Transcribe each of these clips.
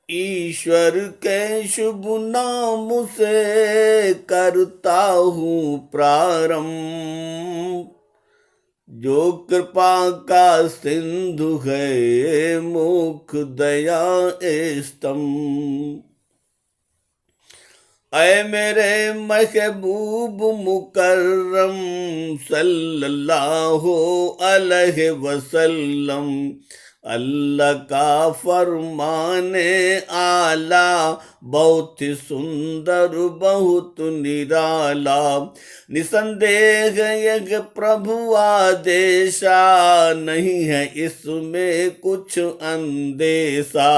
ईश्वर के शुभ नाम से करता हूँ प्रारंभ। जो कृपा का सिंधु है मुख दया स्तंभ। ऐ मेरे महबूब मुकर्रम सल्लल्लाहु अलैहि वसल्लम। अल्लाह का फरमाने आला बहुत सुंदर बहुत निराला। निसंदेह यह प्रभु आदेशा नहीं है इसमें कुछ अंदेशा।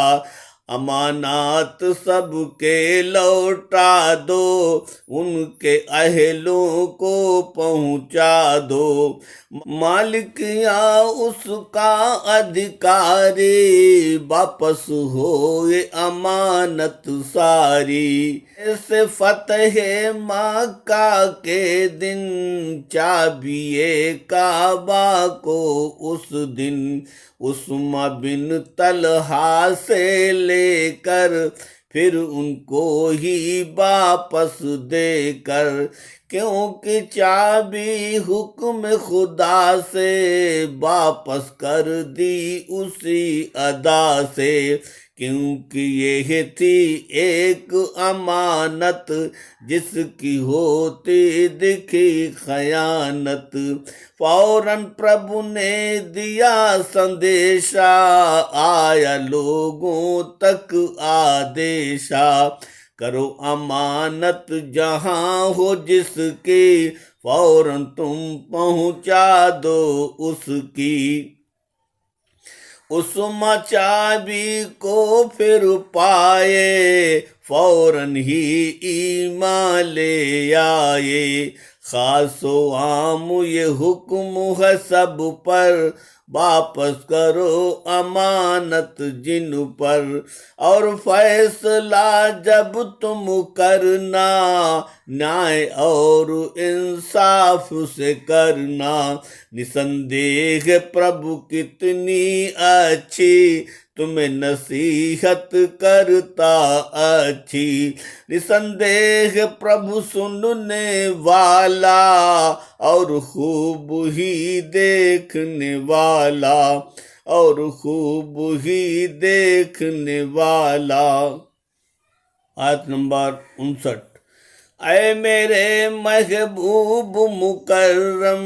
अमानात सबके लौटा दो उनके अहलों को पहुंचा दो। मालिक या उसका अधिकारी वापस हो ये अमानत सारी। ऐसे फतेह मक्का के दिन चाबिए काबा को उस दिन उस्मा बिन तलहा से लेकर फिर उनको ही वापस देकर। क्योंकि चाबी हुक्म खुदा से वापस कर दी उसी अदा से। क्योंकि ये थी एक अमानत जिसकी होती दिखी खयानत। फौरन प्रभु ने दिया संदेशा आया लोगों तक आदेशा। करो अमानत जहां हो जिसकी फौरन तुम पहुंचा दो उसकी। उस चाबी को फिर पाए फौरन ही ईमान ले आए। खासो आम ये हुक्म है सब पर वापस करो अमानत जिन पर। और फैसला जब तुम करना न्याय और इंसाफ से करना। निसंदेह प्रभु कितनी अच्छी तुम्हें नसीहत करता अच्छी। निसंदेह प्रभु सुनने वाला और खूब ही देखने वाला और खूब ही देखने वाला। आयत नंबर 59। ऐ मेरे महबूब मुकर्रम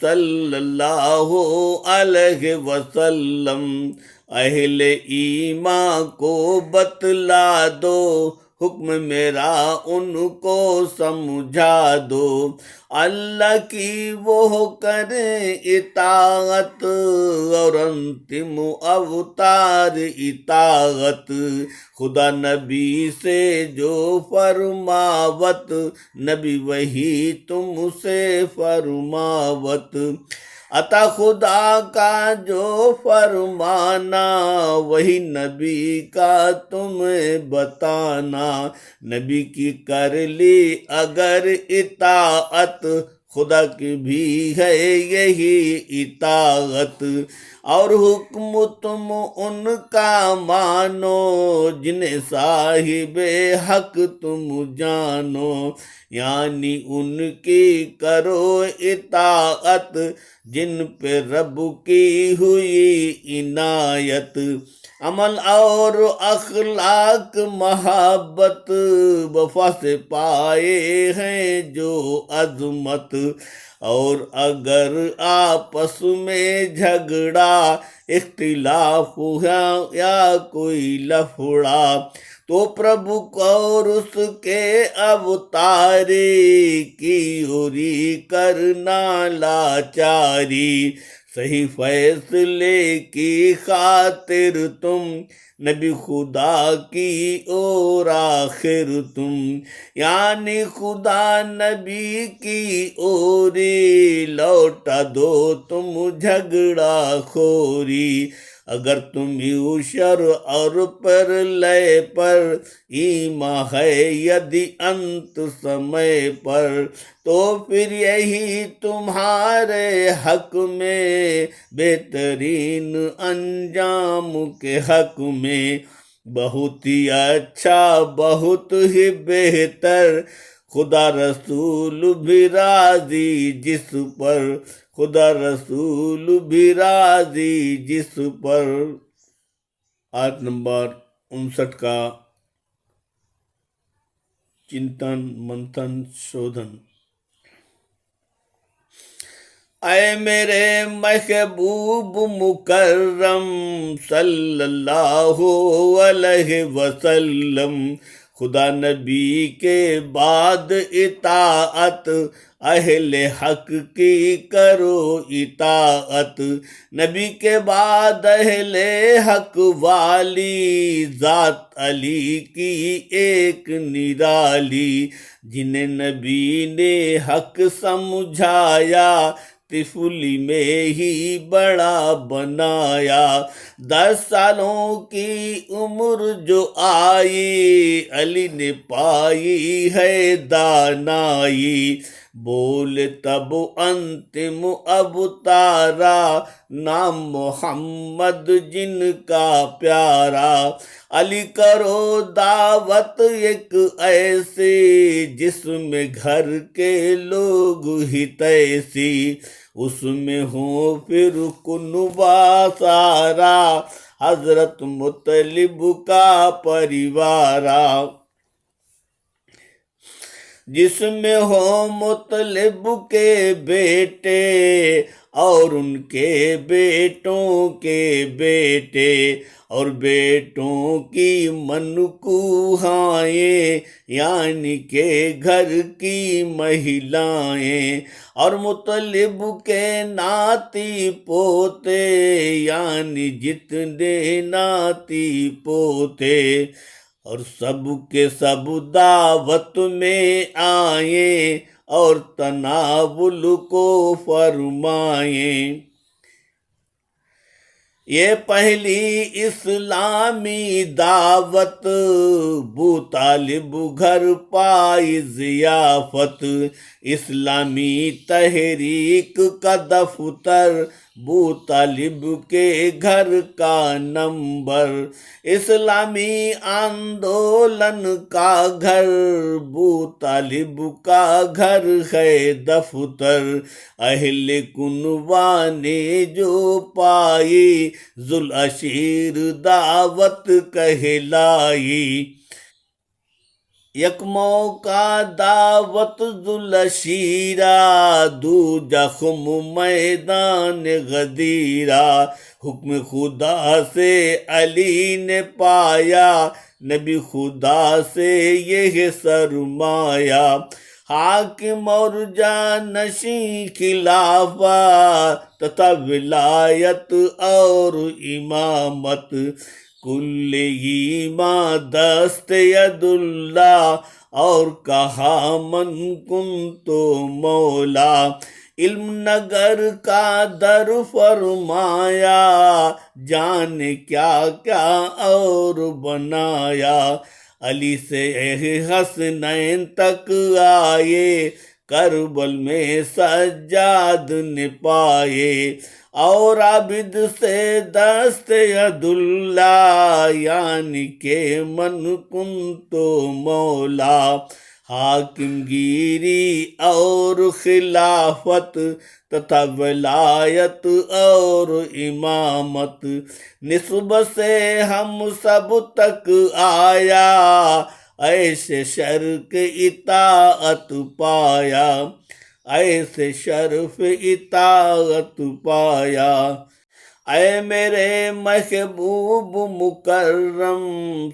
सल्लल्लाहु अलैहि वसल्लम। अहले ईमा को बतला दो हुक्म मेरा उनको समझा दो। अल्लाह की वो करे इताअत और अंतिम अवतार इताअत। खुदा नबी से जो फरमावत नबी वही तुमसे फरमावत। अता खुदा का जो फरमाना वही नबी का तुम्हें बताना। नबी की कर ली अगर इताअत खुदा की भी है यही इताअत। और हुक्म तुम उनका मानो जिन्हें साहिबे हक तुम जानो। यानी उनकी करो इताअत जिन पे रब की हुई इनायत। अमल और अखलाक मोहब्बत वफा से पाए हैं जो अजमत। और अगर आपस में झगड़ा इख्तिलाफ हुआ या कोई लफड़ा तो प्रभु और उसके अवतारी की ओरी करना लाचारी। सही फैसले की खातिर तुम नबी खुदा की ओर आखिर तुम। यानी खुदा नबी की ओरी लौटा दो तुम झगड़ा खोरी। अगर तुम यूशर और पर लय पर ईमा है यदि अंत समय पर तो फिर यही तुम्हारे हक में बेहतरीन अंजाम के हक में। बहुत ही अच्छा, बहुत ही बेहतर, खुदा रसूल भी राजी जिस पर, खुदा रसूल भी राजी जिस पर। आयत नंबर 59 का चिंतन मंथन शोधन। ऐ मेरे महबूब मुकर्रम सल्लल्लाहु अलैहि वसल्लम, खुदा नबी के बाद इताअत, अहले हक की करो इताअत। नबी के बाद अहले हक वाली जात अली की एक निराली, जिन्हें नबी ने हक समझाया, तिफुली में ही बड़ा बनाया। 10 सालों की उम्र जो आई, अली ने पाई है दानाई। बोले तब अंतिम अवतारा, नाम मोहम्मद जिनका प्यारा। अली करो दावत एक ऐसी, जिसमें घर के लोग ही तैसी, उसमें हो फिर कुनबा सारा, हजरत मुतलिब का परिवारा। जिसमें हो मुतलिब के बेटे, और उनके बेटों के बेटे, और बेटों की मनकुहाएं, यानी के घर की महिलाएं, और मुतलिब के नाती पोते, यानी जितने नाती पोते, और सब के सब दावत में आए, और तनावुल को फरमाए। ये पहली इस्लामी दावत, बू तालिब घर पाई जियाफत। इस्लामी तहरीक का दफ्तर, बू तालिब के घर का नंबर। इस्लामी आंदोलन का घर, बू तालिब का घर है दफ्तर। अहले कुनवा ने जो पाई, जुल अशीर दावत कहलाई। एक मौका दावत जुलशीरा, दूजा खुम मैदान गदीरा। हुक्म खुदा से अली ने पाया, नबी खुदा से यह सरमाया। हाकिम और जानशी खिलाफा, तथा विलायत और इमामत। कुल्ले ईमा दस्त यदुल्ला, और कहा मन कुन तो मौला। इल्म नगर का दर फरमाया, जाने क्या क्या और बनाया। अली से हसनैन तक आए, करबल में सज्जाद ने पाए। और आबिद से दस्त यदुल्ला, यानी के मन कुन तो मौला। हाकिम गिरी और खिलाफत, तथा वलायत और इमामत। निस्बत से हम सब तक आया, ऐसे शर्क इताअत पाया, ऐसे शर्फ इताअत पाया। ऐ मेरे महबूब मुकर्रम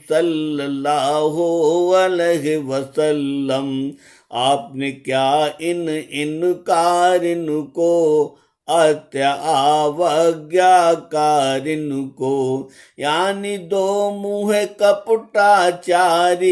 सल्लल्लाहु अलैहि वसल्लम, आपने क्या इन इनकारिन को, अत्यावज्ञाकारिन को, यानी दो मुँह कपटाचारी,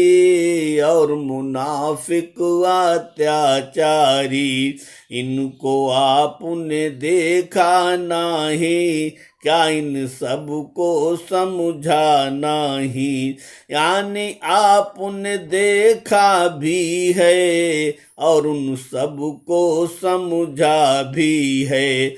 और मुनाफिक अत्याचारी, इनको आपने देखा नहीं, क्या इन सब को समझा नहीं। यानी आपने देखा भी है, और उन सब को समझा भी है।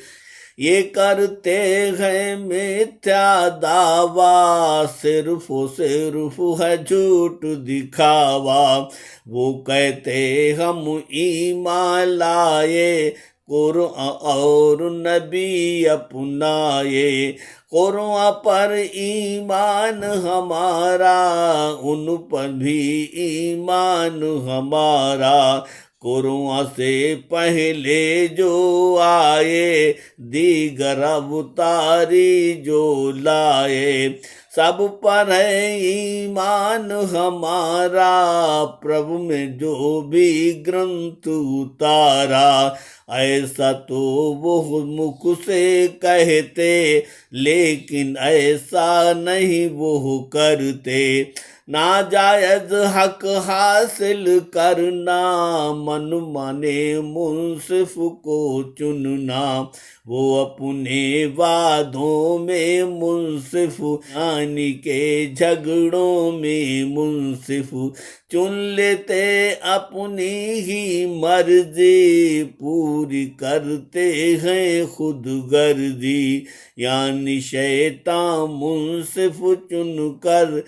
ये करते हैं मिथ्या दावा, सिर्फ है झूठ दिखावा। वो कहते हम ईमान लाए, कुरान और नबी अपनाए। कुरान पर ईमान हमारा, उन पर भी ईमान हमारा। कुरान से पहले जो आए, दीगर अवतारी जो लाए। सब पर है ईमान हमारा, प्रभु में जो भी ग्रंथ उतारा। ऐसा तो वो मुख से कहते, लेकिन ऐसा नहीं वो करते। नाजायज हक हासिल करना, मन माने मुंसिफ को चुनना। वो अपने वादों में मुंसिफ, यानी के झगड़ों में मुंसिफ। चुन लेते अपनी ही मर्जी, पूरी करते हैं खुद गर्जी। यानी शैतान मुंसिफ चुनकर,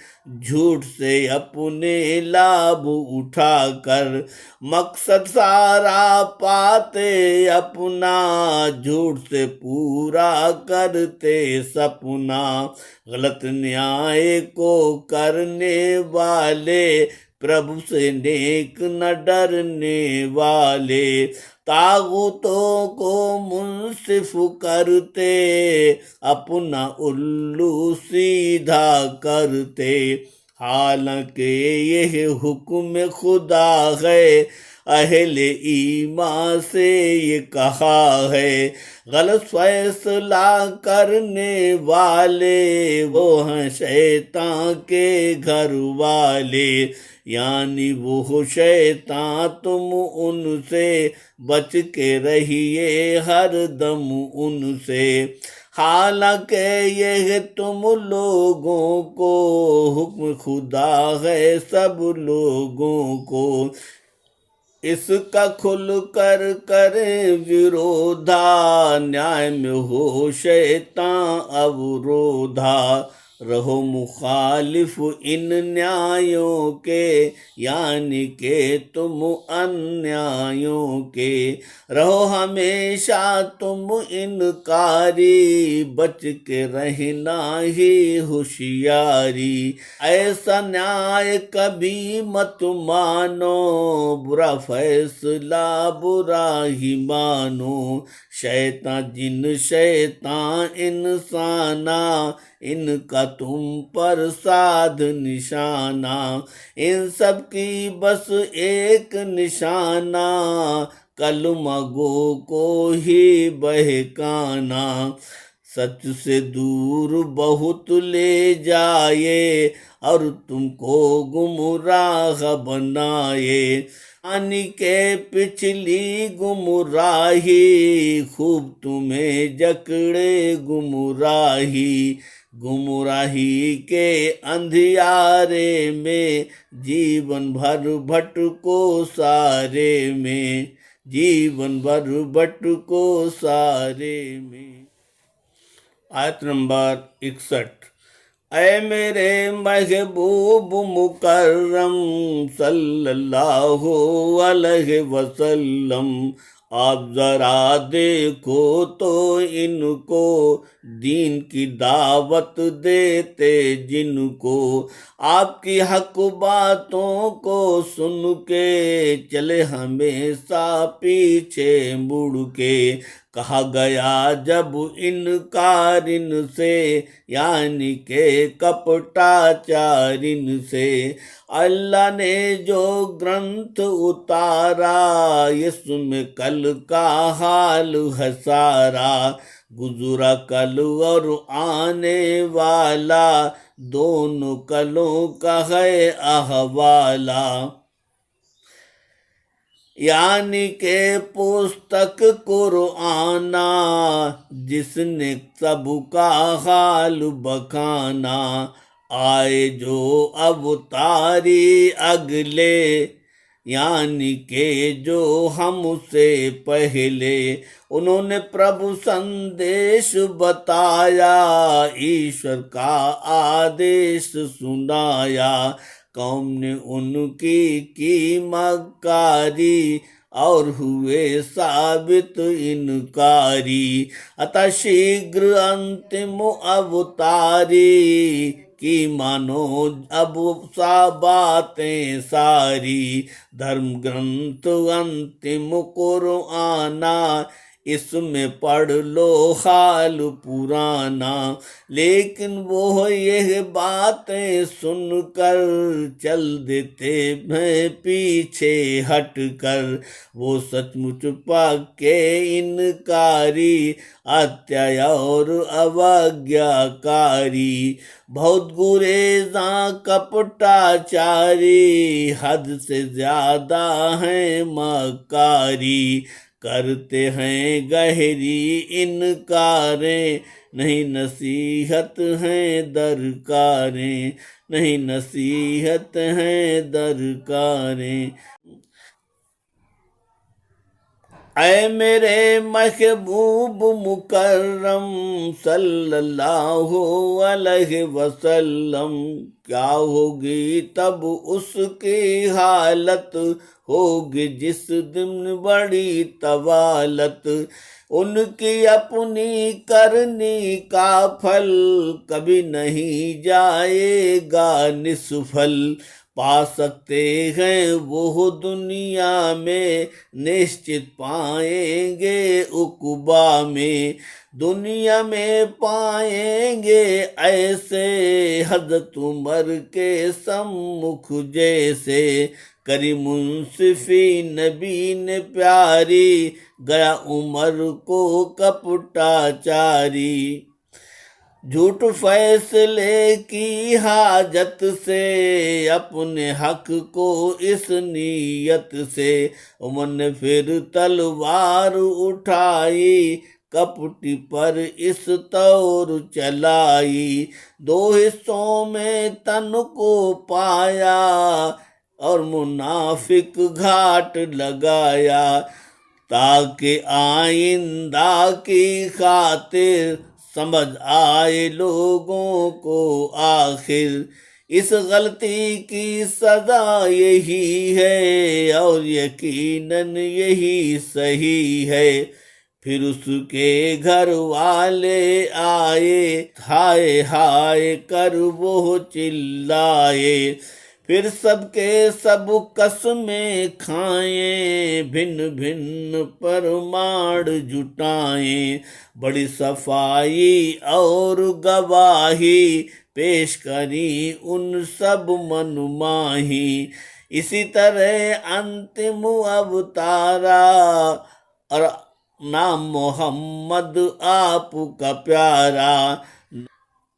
झूठ से अपने लाभ उठाकर। मकसद सारा पाते अपना, झूठ से पूरा करते सपना। गलत न्याय को करने वाले, प्रभु से नेक न डरने वाले। तागुतों को मुंसिफ करते, अपना उल्लू सीधा करते। हालांकि यह हुक्म खुदा है, अहले ईमान से ये कहा है। गलत फैसला करने वाले, वो हैं शैतान के घर वाले। यानी वो शैतान तुम उनसे, बच के रहिए हर दम उनसे। हालांकि यह तुम लोगों को हुक्म खुदा है सब लोगों को। इसका खुल कर करे विरोधा, न्याय में हो शैतान अवरोधा। रहो मुखालिफ इन न्यायों के, यानी के तुम अन्यायों के। रहो हमेशा तुम इनकारी, बच के रहना ही होशियारी। ऐसा न्याय कभी मत मानो, बुरा फैसला बुरा ही मानो। शैतान जिन शैतान इंसाना, इनका तुम पर साध निशाना। इन सब की बस एक निशाना, कलमा गो को ही बहकाना। सच से दूर बहुत ले जाए, और तुमको गुमराह बनाए। यानी के पिछली गुमराही, खूब तुम्हें जकड़े गुमराही। गुमराही के अंधियारे में, जीवन भर भटको सारे में। जीवन भर भटको सारे में। आयत नंबर 61। ऐ मेरे महबूब मुकर्रम सल्लल्लाहु अलैहि वसल्लम, आप जरा देखो तो इनको, दीन की दावत देते जिनको। आपकी हक बातों को सुन के, चले हमेशा पीछे मुड़ के। कहा गया जब इनकारिन से, यानी के कपटाचारिन से। अल्लाह ने जो ग्रंथ उतारा, इसमें कल का हाल है सारा। गुजरा कल और आने वाला, दोनों कलों का है अहवाला। यानी के पुस्तक कुराना, जिसने सबका हाल बखाना। आए जो अवतारी अगले, यानी के जो हमसे पहले उन्होंने प्रभु संदेश बताया, ईश्वर का आदेश सुनाया। कौम ने उनकी की मक्कारी और हुए साबित इनकारी। अतः शीघ्र अंतिम अवतारी की मानो अब सा बातें सारी। धर्म ग्रंथ अंतिम कुरआना, इसमें पढ़ लो हाल पुराना। लेकिन वो यह बातें सुनकर चल देते हैं पीछे हट कर। वो सचमुच पक्के इनकारी, अत्याचार और अवज्ञाकारी। बहुत गुरेज़ा कपटाचारी, हद से ज्यादा है मकारी। करते हैं गहरी इनकारें, नहीं नसीहत है दरकारें, नहीं नसीहत है दरकारें। ऐ मेरे महबूब मुकर्रम सल्लल्लाहु अलैहि वसल्लम, क्या होगी तब उसकी हालत, होगी जिस दिन बड़ी तवालत। उनकी अपनी करनी का फल कभी नहीं जाएगा निष्फल। पा सकते हैं वो दुनिया में, निश्चित पाएंगे उक़बा में। दुनिया में पाएंगे ऐसे हज़रत उमर के सम्मुख जैसे। करी मुंसिफी नबी ने प्यारी, गया उमर को कपटाचारी। झूठ फैसले की हाजत से, अपने हक को इस नीयत से। उमर ने फिर तलवार उठाई, कपटी पर इस तौर चलाई। दो हिस्सों में तन को पाया, और मुनाफिक घाट लगाया। ताकि आइंदा की खातिर समझ आए लोगों को आखिर। इस गलती की सजा यही है, और यकीनन यही सही है। फिर उसके घर वाले आए, हाय हाय कर वो चिल्लाए। फिर सबके सब कसमें खाएं, भिन्न भिन्न परमाण जुटाएं। बड़ी सफाई और गवाही पेश करी उन सब मनमाही। इसी तरह अंतिम अवतारा, और नाम मोहम्मद आपका प्यारा।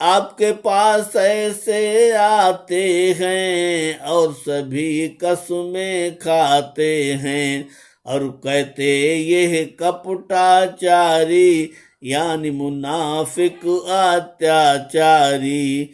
आपके पास ऐसे आते हैं, और सभी कसमें खाते हैं। और कहते यह कपटाचारी, यानी मुनाफिक अत्याचारी।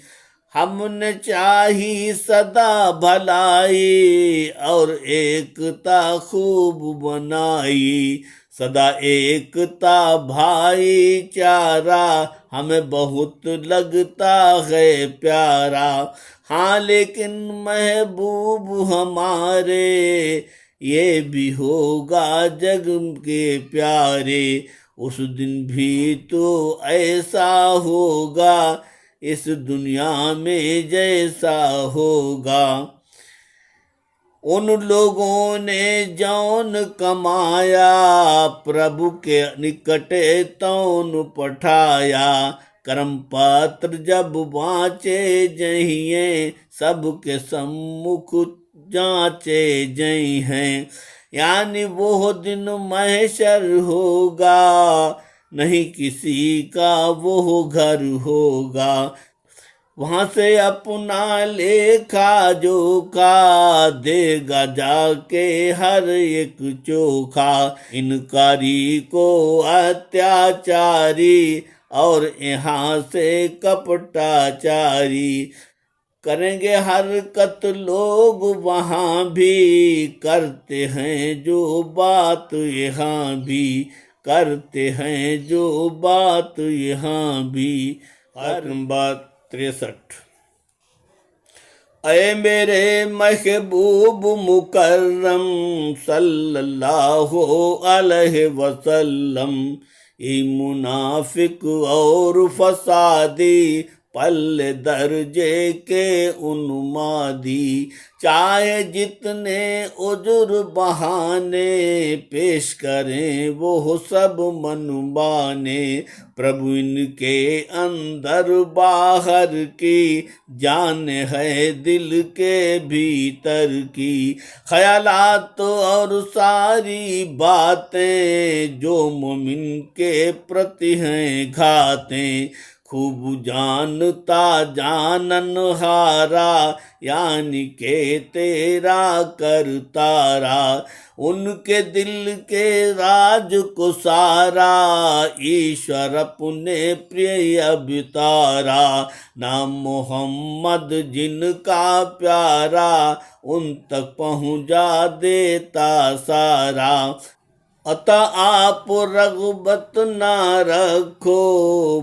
हमने चाही सदा भलाई, और एकता खूब बनाई। सदा एकता भाईचारा, हमें बहुत लगता है प्यारा। हाँ लेकिन महबूब हमारे, ये भी होगा जग के प्यारे। उस दिन भी तो ऐसा होगा, इस दुनिया में जैसा होगा। उन लोगों ने जौन कमाया, प्रभु के निकटे तौन पठाया। कर्म पात्र जब बाँचे जहिए, सबके सम्मुख जांचे जई हैं। यानी वो दिन महशर होगा, नहीं किसी का वो घर होगा। वहां से अपना लेखा जोखा, देगा जाके हर एक चोखा। इनकारी को अत्याचारी, और यहाँ से कपटाचारी। करेंगे हरकत लोग वहाँ भी, करते हैं जो बात यहाँ भी, करते हैं जो बात यहाँ भी। आयत नंबर 63। ऐ मेरे महबूब मुकर्रम सल्लल्लाहु अलैहि वसल्लम, ये मुनाफिक और फसादी पल्ले दर्जे के उन्मादी, चाहे जितने उजुर बहाने पेश करें वो सब मनमाने। प्रभु इनके अंदर बाहर की जान है दिल के भीतर की, ख्यालात और सारी बातें जो मोमिन के प्रति हैं घातें। खूब जानता जानन हारा यानी के तेरा करतारा, उनके दिल के राज को सारा ईश्वर अपने प्रिय अवतारा। नाम मोहम्मद जिनका प्यारा उन तक पहुँचा देता सारा। अतः आप रग़बत ना रखो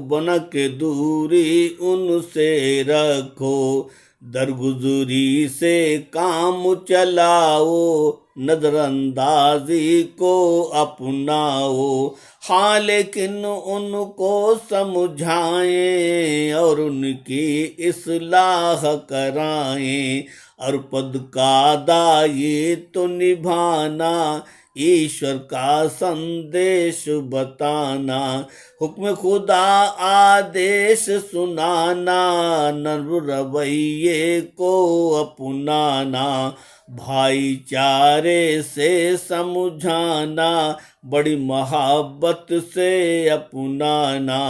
बन के दूरी उनसे रखो, दरगुजरी से काम चलाओ नजरअंदाजी को अपनाओ। हाँ लेकिन उनको समझाएं और उनकी इस्लाह कराएं, और पद का दायित्व निभाना ईश्वर का संदेश बताना। हुक्म खुदा आदेश सुनाना नर्म रवैये को अपनाना। भाईचारे से समझाना बड़ी मोहब्बत से अपनाना।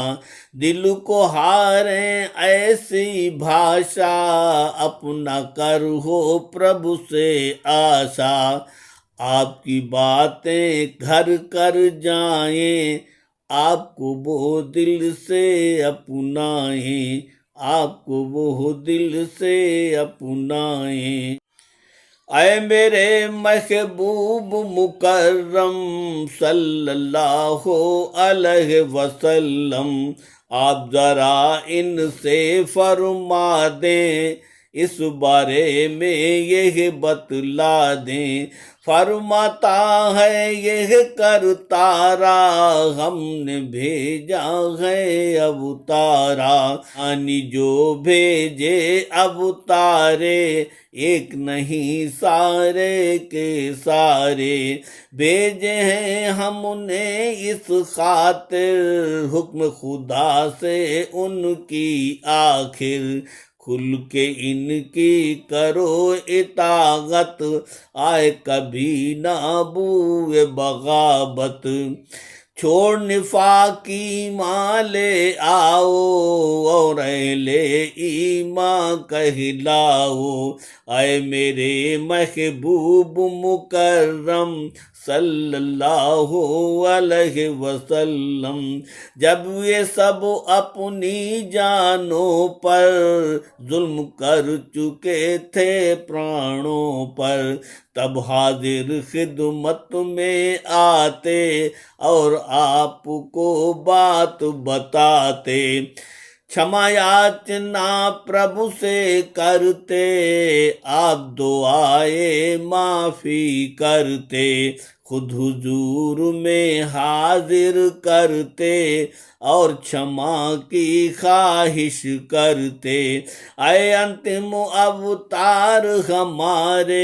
दिल को हारें ऐसी भाषा अपना कर हो प्रभु से आशा। आपकी बातें घर कर जाएं आपको वो दिल से अपनाएं, आपको वो दिल से अपनाएं। ऐ मेरे महबूब मुकर्रम सल्लल्लाहु अलैहि वसल्लम, आप जरा इनसे फरमा दें इस बारे में यह बतला दें। फरमाता है यह करतारा हमने भेजा है अवतारा। यानी जो भेजे अवतारे एक नहीं सारे के सारे। भेजे हैं हमने इस खातिर हुक्म खुदा से उनकी आखिर। खुल के इनकी करो इताअत आए कभी ना बूए बगावत। छोड़ निफाकी माले आओ और ले ईमान कहलाओ। आए मेरे महबूब मुकर्रम सल्लल्लाहु अलैहि वसल्लम, जब ये सब अपनी जानों पर जुल्म कर चुके थे प्राणों पर, तब हाजिर खिदमत में आते और आपको बात बताते। क्षमा याचना प्रभु से करते आप दुआए माफी करते। खुद हुजूर में हाजिर करते और क्षमा की ख्वाहिश करते। आए अंतिम अवतार हमारे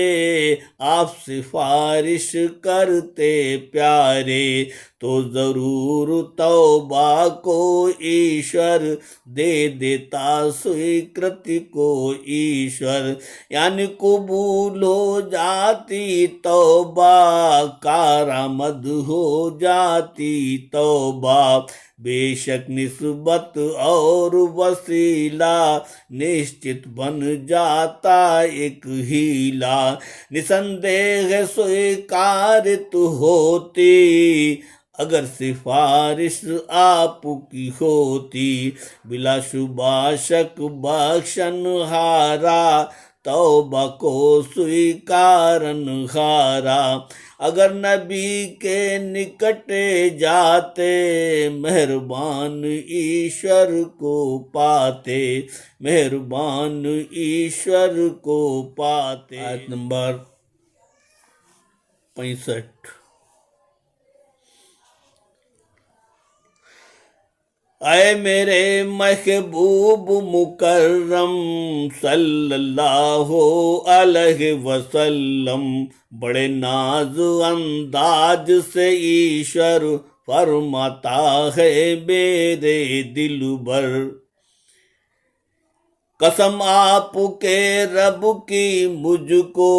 आप सिफारिश करते प्यारे। तो जरूर तौबा को ईश्वर दे देता स्वीकृति को ईश्वर। यानी कबूल हो जाती तौबा कारामद हो जाती तौबा। बेशक निस्बत और वसीला निश्चित बन जाता एक हीला। निसंदेह स्वीकारित होती अगर सिफारिश आपकी होती, बिला शुबा शक बख्शन हारा, तौबा को स्वीकारन हारा। अगर नबी के निकटे जाते, मेहरबान ईश्वर को पाते, मेहरबान ईश्वर को पाते। आयत नंबर 65। ऐ मेरे महबूब मुकर्रम सल्लल्लाहु अलैहि वसल्लम, बड़े नाज अंदाज से ईश्वर फरमाता है मेरे दिलबर। कसम आपके रब की मुझको,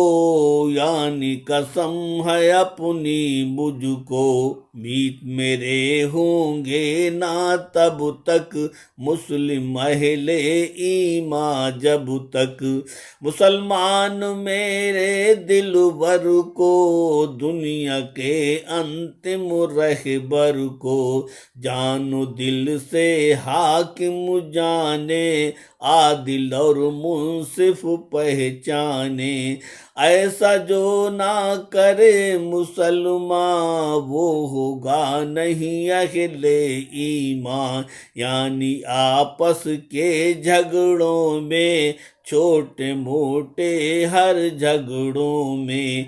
यानी कसम है अपनी मुझको, मीत मेरे होंगे ना तब तक मुस्लिम अहले ईमा जब तक। मुसलमान मेरे दिलबर को, दुनिया के अंतिम रहबर को, जानो दिल से हाकिम जाने, आदिल और मुंसिफ पहचाने। ऐसा जो ना करे मुसलमान, वो होगा नहीं अहले ईमान। यानी आपस के झगड़ों में, छोटे मोटे हर झगड़ों में,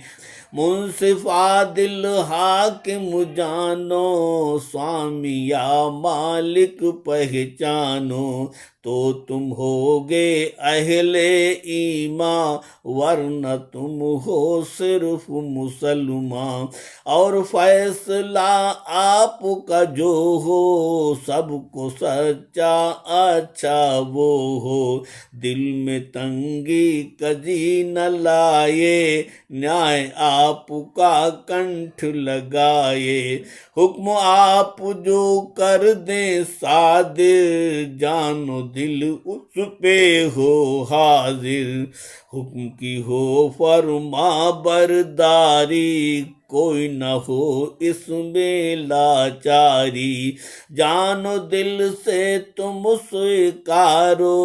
मुंसिफ आदिल हाकिम जानो, स्वामी या मालिक पहचानो, तो तुम होगे अहले ईमा, वरना तुम हो सिर्फ मुसलमान। और फैसला आपका जो हो, सबको सच्चा अच्छा वो हो। दिल में तंगी कभी न लाए, न्याय आपका कंठ लगाए। हुक्म आप जो कर दे सादिर, जानो दिल उस पे हो हाजिर। हुक्म की हो फरमा बरदारी, कोई न हो इसमें लाचारी। जानो दिल से तुम स्वीकारो,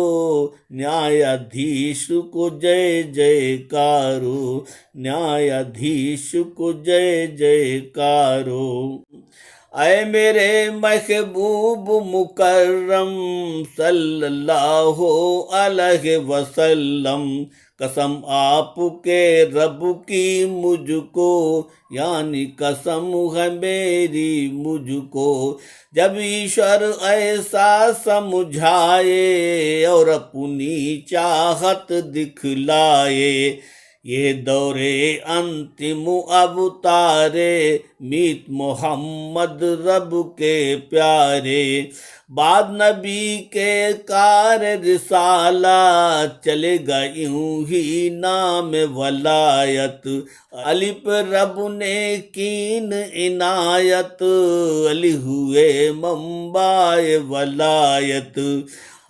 न्यायाधीश को जय जयकारो, न्यायाधीश को जय जयकारो। ऐ मेरे महबूब मुकर्रम सल्लल्लाहु अलैहि वसल्लम, कसम आपके रब की मुझको, यानी कसम है मेरी मुझको। जब ईश्वर ऐसा समझाए और अपनी चाहत दिखलाए, ये दौरे अंतिम अवतारे, मीत मोहम्मद रब के प्यारे। बाद नबी के कार रिसाला, चलेगा यूं ही नाम वलायत। अली पर रब ने कीन इनायत, अली हुए मंबाए वलायत।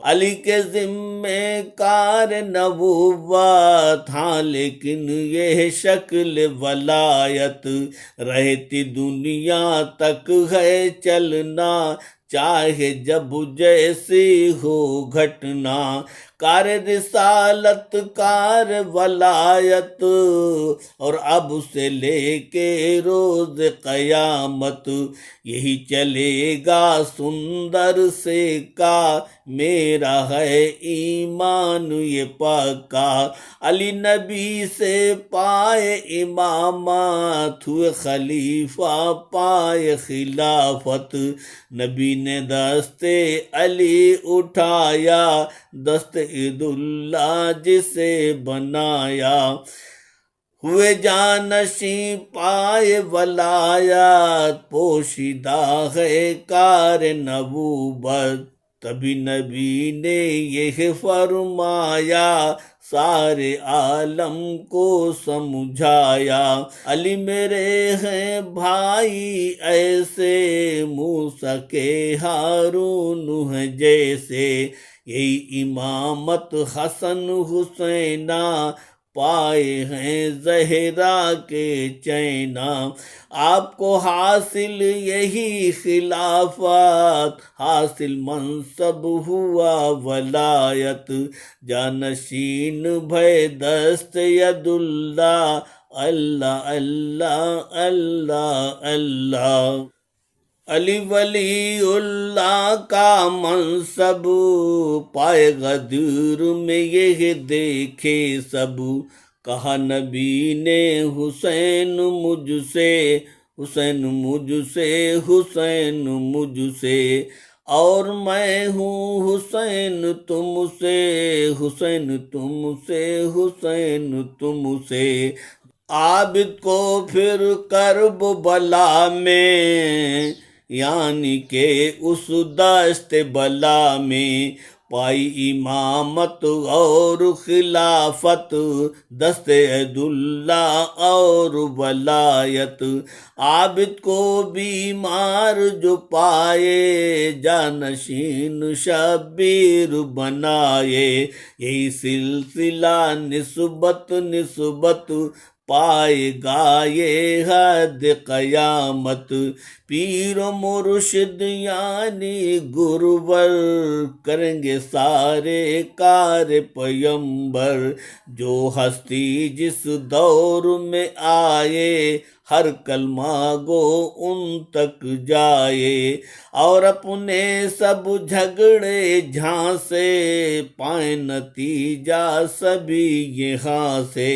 अली के जिम्मे कार नबुव्वत था, लेकिन ये शक्ल वलायत। रहती दुनिया तक है चलना, चाहे जब जैसी हो घटना। कार रिसालत कार वलायत, और अब से लेके रोज कयामत, यही चलेगा सुंदर से का। मेरा है ईमान ये पक्का, अली नबी से पाए इमामत, हुए खलीफा पाए खिलाफत। नबी ने दस्ते अली उठाया, दस्ते ईदुल्ला जिसे बनाया। हुए जानशी पाए वलायत, पोशीदा है कार नबूबत। तभी नबी ने यह फरमाया, सारे आलम को समझाया। अली मेरे हैं भाई ऐसे, मूसा के हारून है जैसे। यही इमामत हसन हुसैना, पाए हैं ज़हरा के चैना। आपको हासिल यही खिलाफत, हासिल मनसब हुआ वलायत, जानशीन भय दस्त यदुल्ला, अल्लाह अल्लाह अल्लाह अल्लाह। अली वलीउल्लाह का मनसब, पाए गदूर में ये देखे सब। कहा नबी ने हुसैन मुझसे, हुसैन मुझसे, हुसैन मुझसे, और मैं हूँ हुसैन तुमसे, हुसैन तुमसे, हुसैन तुमसे। आबिद को फिर करब बला में, यानी के उस दस्त बला में, पाई इमामत और खिलाफत, दस्ते अब्दुल्ला और वलायत। आबिद को बीमार जो पाए, जानशीन शबीर बनाए। यही सिलसिला निस्बत निस्बत, पाएगा ये हद कयामत। पीर मुर्शिद यानी गुरुवर, करेंगे सारे कार पयंबर। जो हस्ती जिस दौर में आए, हर कलमा गो उन तक जाए। और अपने सब झगड़े झांसे, पाए नतीजा सभी यहाँ से।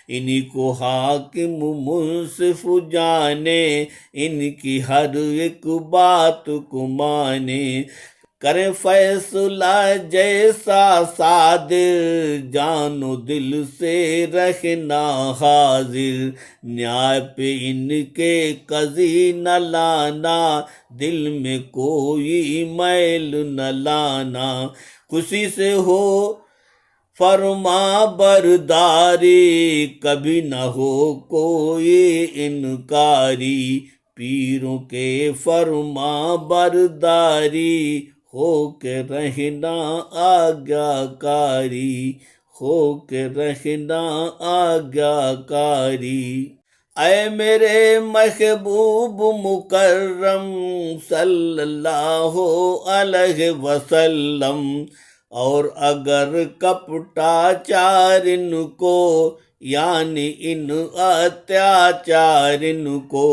इन्हीं को हाकिम मुंसिफ जाने, इनकी हर एक बात को माने। करें फैसला जैसा सादिर, जानो दिल से रखना हाजिर। न्याय पे इनके कजी न लाना, दिल में कोई मैल न लाना। खुशी से हो फरमा बरदारी, कभी न हो कोई इनकारी। पीरों के फरमा बरदारी, हो के रहना आज्ञाकारी, हो के रहना आज्ञाकारी। ऐ मेरे महबूब मुकर्रम सल्लल्लाहु अलैहि वसल्लम। और अगर कपटाचारिन को, यानी इन अत्याचारिन को,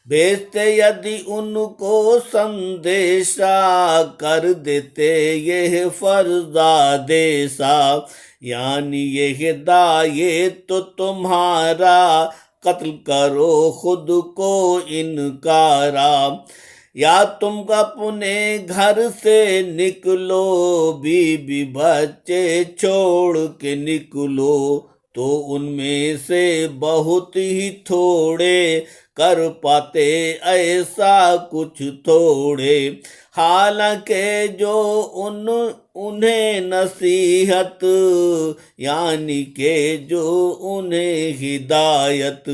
भेजते यदि उनको संदेशा, कर देते यह फर्जादेशा। यानी यह दाये तो तुम्हारा, कत्ल करो खुद को इनकारा। या तुम अपने घर से निकलो, बीबी बच्चे छोड़ के निकलो, तो उनमें से बहुत ही थोड़े कर पाते ऐसा कुछ थोड़े। हालांकि जो उन्हें नसीहत, यानी के जो उन्हें हिदायत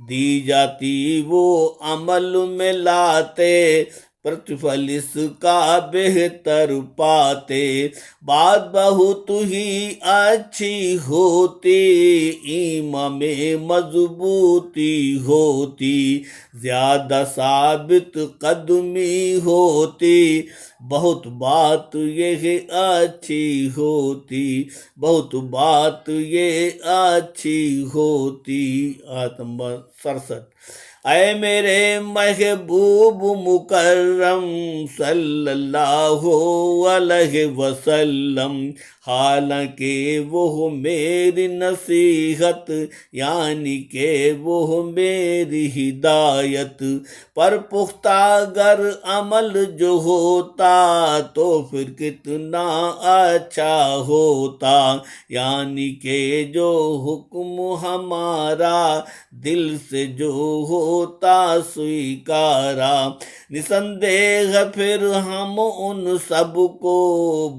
दी जाती, वो अमल में लाते, प्रतिफल इसका बेहतर पाते। बात बहुत ही अच्छी होती, ईमान में मजबूती होती, ज्यादा साबित कदमी होती। बहुत बात ये अच्छी होती, बहुत बात ये अच्छी होती। आत्मा 67। ऐ मेरे महबूब मुकर्रम सल्लल्लाहु अलैहि वसल्लम। हालांकि वो मेरी नसीहत, यानी के वो मेरी हिदायत, पर पुख्ता अगर अमल जो होता, तो फिर कितना अच्छा होता। यानी के जो हुक्म हमारा दिल से जो हो होता स्वीकारा। निसंदेह फिर हम उन सबको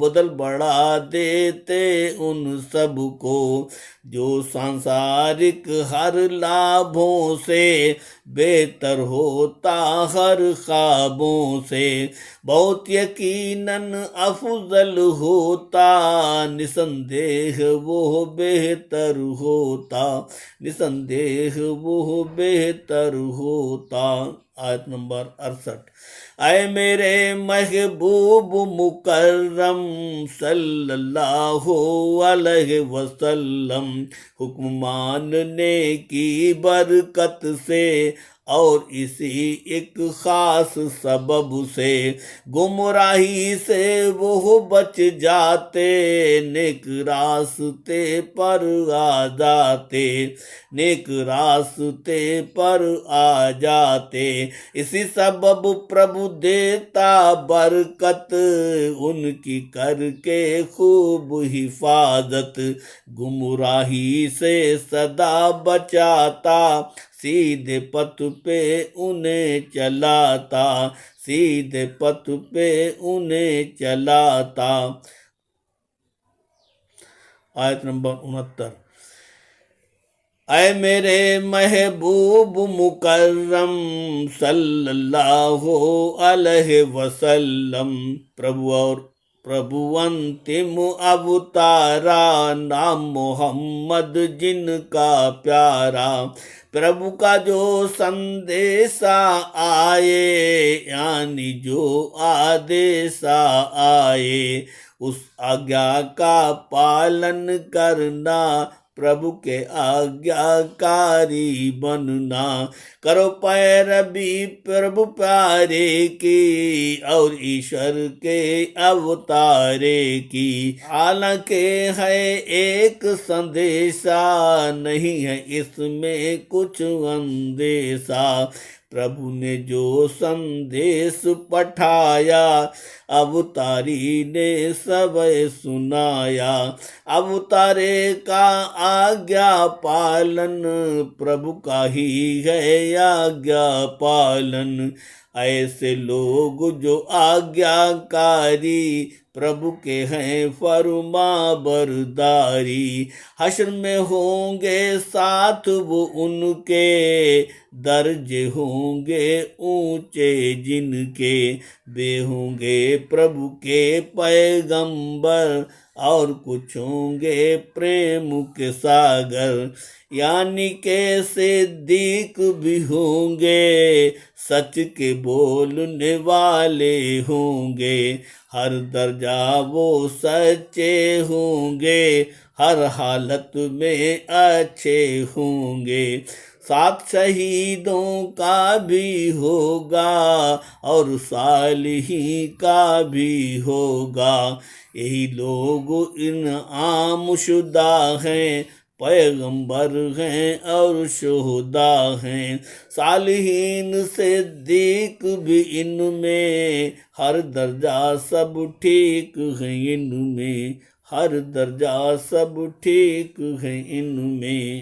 बदल बढ़ा देते उन सबको, जो सांसारिक हर लाभों से बेहतर होता हर ख्वाबों से। बहुत यकीनन अफजल होता निसंदेह वो बेहतर होता, निसंदेह वो बेहतर होता। आयत नंबर 68। आए मेरे महबूब मुकर्रम सल्लल्लाहु अलैहि वसल्लम, हुक्म मानने की बरकत से और इसी एक खास सबब से गुमराही से वो बच जाते, नेक रास्ते पर आ जाते, नेक रास्ते पर आ जाते। इसी सबब प्रभु देता बरकत, उनकी करके खूब हिफाजत, गुमराही से सदा बचाता, सीधे पथ पे उन्हें चलाता, सीधे पथ पे उन्हें चलाता। आयत नंबर 69। ऐ मेरे महबूब मुकर्रम सल्लल्लाहु अलैहि वसल्लम, प्रभु अंतिम अवतारा, नाम मोहम्मद जिनका प्यारा। प्रभु का जो संदेशा आए, यानी जो आदेशा आए, उस आज्ञा का पालन करना, प्रभु के आज्ञाकारी बनना। करो पैरवी प्रभु प्यारे की और ईश्वर के अवतारे की। हालांकि है एक संदेशा, नहीं है इसमें कुछ अंदेशा। प्रभु ने जो संदेश पठाया, अवतारी ने सब सुनाया। अवतारे का आज्ञा पालन, प्रभु का ही है आज्ञा पालन। ऐसे लोग जो आज्ञाकारी, प्रभु के हैं फरमा बरदारी। हश्र में होंगे साथ वो उनके, दर्जे होंगे ऊंचे जिनके। वे होंगे प्रभु के पैगंबर, और कुछ होंगे प्रेम के सागर। यानी के सिद्दीक भी होंगे, सच के बोलने वाले होंगे। हर दर्जा वो सच्चे होंगे, हर हालत में अच्छे होंगे। साथ शहीदों का भी होगा और सालिही का भी होगा। यही लोग इन आमशुदा हैं, पैगंबर हैं और शुहदा हैं। सालिहीन सिद्दीक भी इनमें, हर दर्जा सब ठीक है इनमें, हर दर्जा सब ठीक है इनमें।